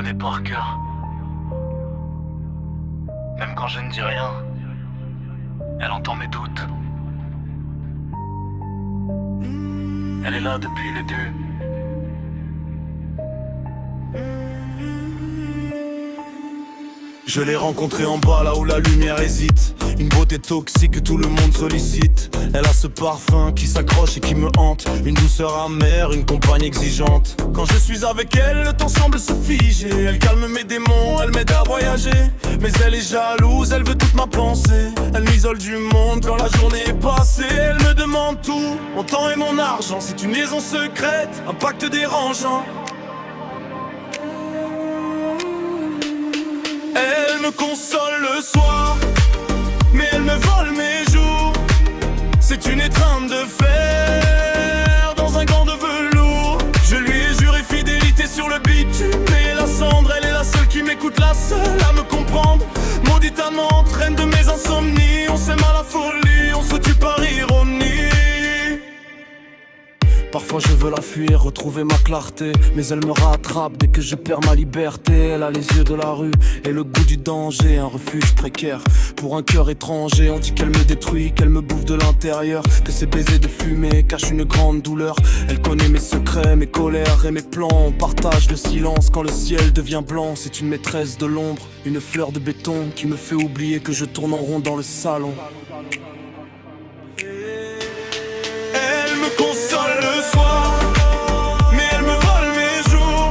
connaît par cœur. Même quand je ne dis rien, elle entend mes doutes. Elle est là depuis le début. Je l'ai rencontrée en bas, là où la lumière hésite. Une beauté toxique que tout le monde sollicite. Elle a ce parfum qui s'accroche et qui me hante. Une douceur amère, une compagne exigeante. Quand je suis avec elle, le temps semble se figer. Elle calme mes démons, elle m'aide à voyager. Mais elle est jalouse, elle veut toute ma pensée. Elle m'isole du monde quand la journée est passée. Elle me demande tout, mon temps et mon argent. C'est une liaison secrète, un pacte dérangeant. Elle me console le soir, mais elle me vole mes jours. C'est une étreinte de fer dans un gant de velours. Je lui ai juré fidélité sur le bitume. Et la cendre, elle est la seule qui m'écoute, la seule à me comprendre. Maudite amante, reine de mes insomnies. On s'aime à la folie, on se tue par ironie. Parfois je veux la fuir, retrouver ma clarté. Mais elle me rattrape dès que je perds ma liberté. Elle a les yeux de la rue et le goût du danger. Un refuge précaire pour un cœur étranger. On dit qu'elle me détruit, qu'elle me bouffe de l'intérieur. Que ses baisers de fumée cachent une grande douleur. Elle connaît mes secrets, mes colères et mes plans. On partage le silence quand le ciel devient blanc. C'est une maîtresse de l'ombre, une fleur de béton qui me fait oublier que je tourne en rond dans le salon. Elle me console le soir, mais elle me vole mes jours.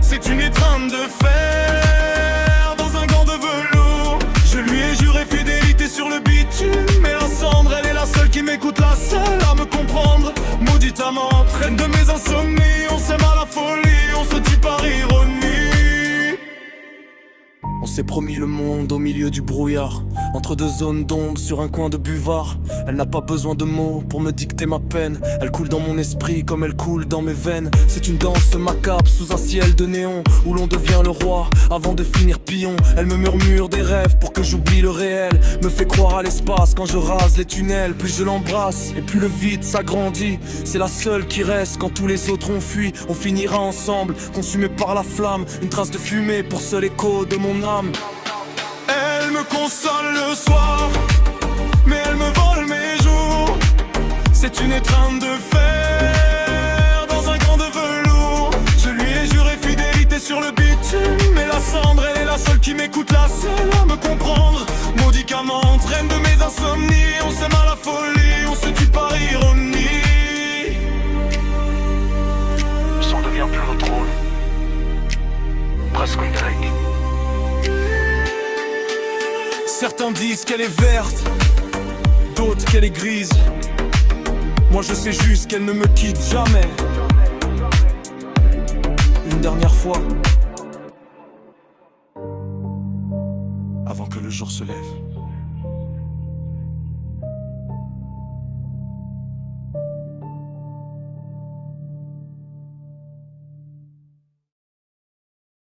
C'est une étreinte de fer dans un gant de velours. Je lui ai juré fidélité sur le bitume. Mais la cendre, elle est la seule qui m'écoute, la seule à me comprendre. Maudite amante, reine de mes insomnies. On s'aime à la folie, on se tue par ironie. On s'est promis le monde au milieu du brouillard, entre deux zones d'ombre sur un coin de buvard. Elle n'a pas besoin de mots pour me dicter ma peine. Elle coule dans mon esprit comme elle coule dans mes veines. C'est une danse macabre sous un ciel de néon, où l'on devient le roi avant de finir pion. Elle me murmure des rêves pour que j'oublie le réel. Me fait croire à l'espace quand je rase les tunnels. Plus je l'embrasse et plus le vide s'agrandit. C'est la seule qui reste quand tous les autres ont fui. On finira ensemble, consumés par la flamme. Une trace de fumée pour seul écho de mon âme. Elle me console le soir, mais elle me vole mes jours. C'est une étreinte de fer dans un gant de velours. Je lui ai juré fidélité sur le bitume. Mais la cendre, elle est la seule qui m'écoute, la seule à me comprendre. Maudite amante, reine de mes insomnies. On s'aime à la folie, on se tue par ironie. Le son devient plus drôle, presque onirique. Certains disent qu'elle est verte, d'autres qu'elle est grise. Moi je sais juste qu'elle ne me quitte jamais. Une dernière fois, avant que le jour se lève.